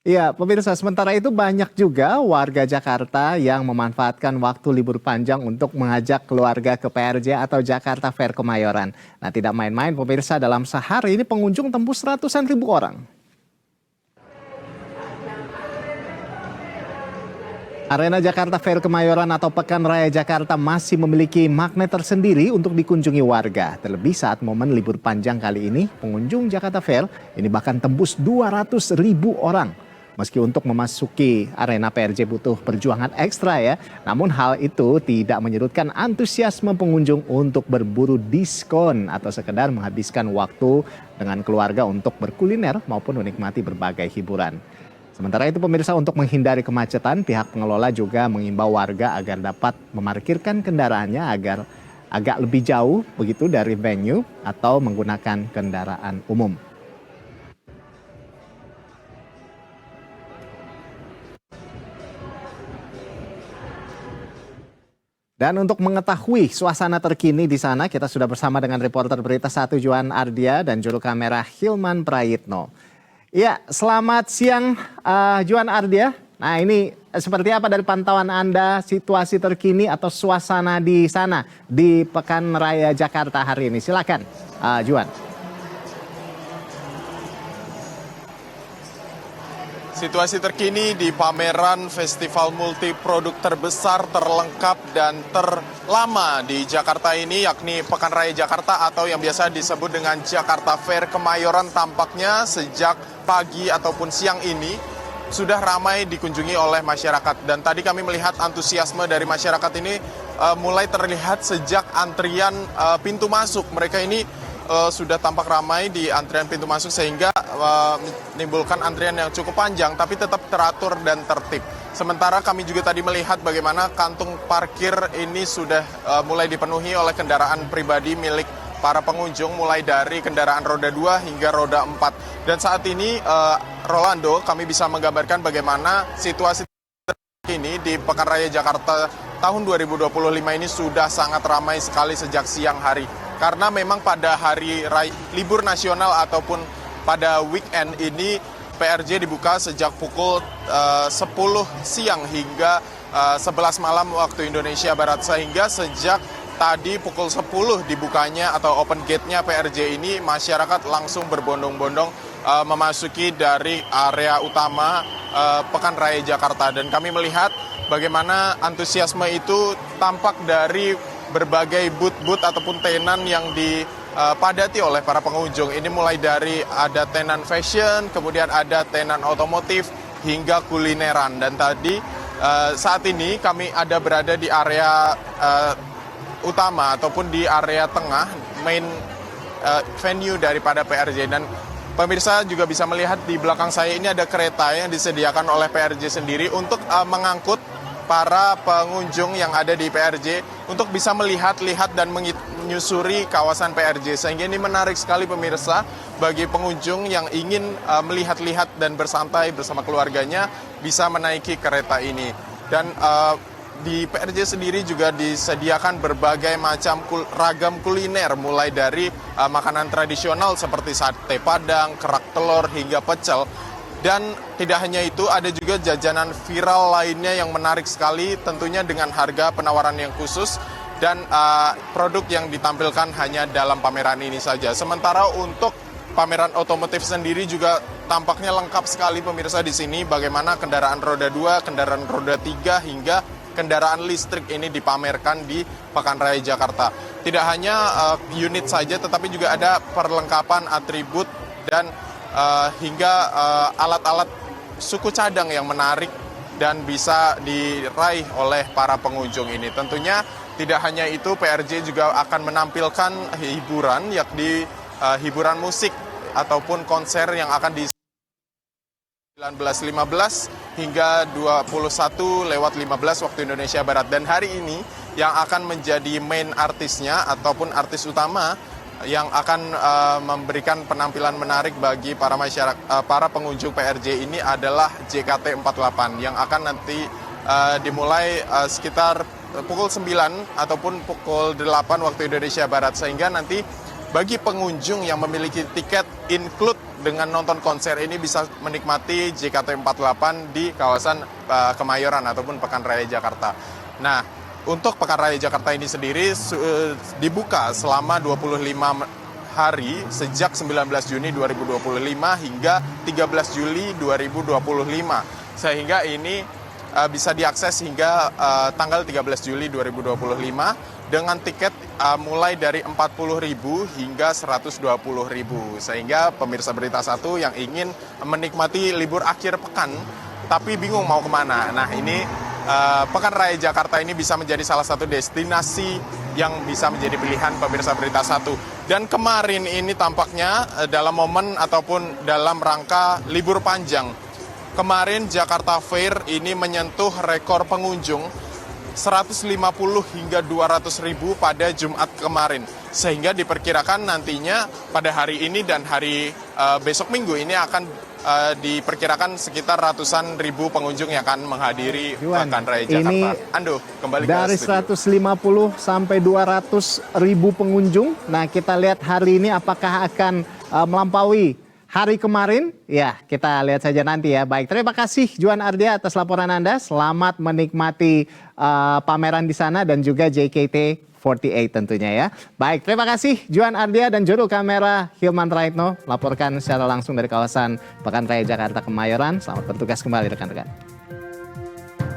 Iya, pemirsa, sementara itu banyak juga warga Jakarta yang memanfaatkan waktu libur panjang untuk mengajak keluarga ke PRJ atau Jakarta Fair Kemayoran. Nah, tidak main-main pemirsa, dalam sehari ini pengunjung tembus ratusan ribu orang. Arena Jakarta Fair Kemayoran atau Pekan Raya Jakarta masih memiliki magnet tersendiri untuk dikunjungi warga. Terlebih saat momen libur panjang kali ini, pengunjung Jakarta Fair ini bahkan tembus 200 ribu orang. Meski untuk memasuki arena PRJ butuh perjuangan ekstra ya, namun hal itu tidak menyurutkan antusiasme pengunjung untuk berburu diskon atau sekedar menghabiskan waktu dengan keluarga untuk berkuliner maupun menikmati berbagai hiburan. Sementara itu pemirsa, untuk menghindari kemacetan, pihak pengelola juga mengimbau warga agar dapat memarkirkan kendaraannya agar agak lebih jauh begitu dari venue atau menggunakan kendaraan umum. Dan untuk mengetahui suasana terkini di sana, kita sudah bersama dengan reporter Berita Satu Juan Ardia dan juru kamera Hilman Prayitno. Iya, selamat siang Juan Ardia. Nah ini seperti apa dari pantauan Anda situasi terkini atau suasana di sana di Pekan Raya Jakarta hari ini? Silakan Juan. Situasi terkini di pameran festival multiproduk terbesar, terlengkap, dan terlama di Jakarta ini, yakni Pekan Raya Jakarta atau yang biasa disebut dengan Jakarta Fair Kemayoran, tampaknya sejak pagi ataupun siang ini sudah ramai dikunjungi oleh masyarakat. Dan tadi kami melihat antusiasme dari masyarakat ini mulai terlihat sejak antrian pintu masuk. Mereka ini sudah tampak ramai di antrian pintu masuk sehingga menimbulkan antrian yang cukup panjang tapi tetap teratur dan tertib. Sementara kami juga tadi melihat bagaimana kantung parkir ini sudah mulai dipenuhi oleh kendaraan pribadi milik para pengunjung, mulai dari kendaraan roda 2 hingga roda 4. Dan saat ini Rolando, kami bisa menggambarkan bagaimana situasi ini di Pekan Raya Jakarta tahun 2025 ini sudah sangat ramai sekali sejak siang hari. Karena memang pada hari libur nasional ataupun pada weekend ini PRJ dibuka sejak pukul 10 siang hingga 11 malam waktu Indonesia Barat. Sehingga sejak tadi pukul 10 dibukanya atau open gate-nya PRJ ini, masyarakat langsung berbondong-bondong memasuki dari area utama Pekan Raya Jakarta. Dan kami melihat bagaimana antusiasme itu tampak dari berbagai booth-booth ataupun tenan yang dipadati oleh para pengunjung. Ini mulai dari ada tenan fashion, kemudian ada tenan otomotif, hingga kulineran. Dan tadi saat ini kami ada berada di area utama ataupun di area tengah, main venue daripada PRJ. Dan pemirsa juga bisa melihat di belakang saya ini ada kereta yang disediakan oleh PRJ sendiri untuk mengangkut para pengunjung yang ada di PRJ untuk bisa melihat-lihat dan menyusuri kawasan PRJ. Sehingga ini menarik sekali pemirsa bagi pengunjung yang ingin melihat-lihat dan bersantai bersama keluarganya bisa menaiki kereta ini. Dan di PRJ sendiri juga disediakan berbagai macam ragam kuliner, mulai dari makanan tradisional seperti sate padang, kerak telur, hingga pecel. Dan tidak hanya itu, ada juga jajanan viral lainnya yang menarik sekali, tentunya dengan harga penawaran yang khusus dan produk yang ditampilkan hanya dalam pameran ini saja. Sementara untuk pameran otomotif sendiri juga tampaknya lengkap sekali pemirsa di sini, bagaimana kendaraan roda 2, kendaraan roda 3 hingga kendaraan listrik ini dipamerkan di Pekan Raya Jakarta. Tidak hanya unit saja, tetapi juga ada perlengkapan atribut dan hingga alat-alat suku cadang yang menarik dan bisa diraih oleh para pengunjung ini. Tentunya tidak hanya itu, PRJ juga akan menampilkan hiburan, yakni hiburan musik ataupun konser yang akan di 19.15 hingga 21:15 waktu Indonesia Barat. Dan hari ini yang akan menjadi main artisnya ataupun artis utama yang akan memberikan penampilan menarik bagi para masyarakat, para pengunjung PRJ ini adalah JKT48 yang akan nanti dimulai sekitar pukul 9 ataupun pukul 8 waktu Indonesia Barat. Sehingga nanti bagi pengunjung yang memiliki tiket include dengan nonton konser ini bisa menikmati JKT48 di kawasan Kemayoran ataupun Pekan Raya Jakarta. Nah, untuk Pekan Raya Jakarta ini sendiri dibuka selama 25 hari sejak 19 Juni 2025 hingga 13 Juli 2025. Sehingga ini bisa diakses hingga tanggal 13 Juli 2025 dengan tiket mulai dari 40.000 hingga 120.000. Sehingga pemirsa Berita Satu yang ingin menikmati libur akhir pekan tapi bingung mau kemana. Nah, ini Pekan Raya Jakarta ini bisa menjadi salah satu destinasi yang bisa menjadi pilihan pemirsa Berita Satu. Dan kemarin ini tampaknya dalam momen ataupun dalam rangka libur panjang, kemarin Jakarta Fair ini menyentuh rekor pengunjung 150 hingga 200 ribu pada Jumat kemarin. Sehingga diperkirakan nantinya pada hari ini dan hari besok Minggu ini akan diperkirakan sekitar ratusan ribu pengunjung yang akan menghadiri Pekan Raya Jakarta. Ando, kembali dari ke studio. 150 sampai 200 ribu pengunjung. Nah, kita lihat hari ini apakah akan melampaui hari kemarin. Ya, kita lihat saja nanti ya. Baik, terima kasih Juan Ardia atas laporan Anda. Selamat menikmati pameran di sana dan juga JKT48 tentunya ya. Baik, terima kasih Juan Ardia dan juru kamera Hilman Raitno laporkan secara langsung dari kawasan Pekan Raya Jakarta Kemayoran. Selamat bertugas kembali rekan-rekan.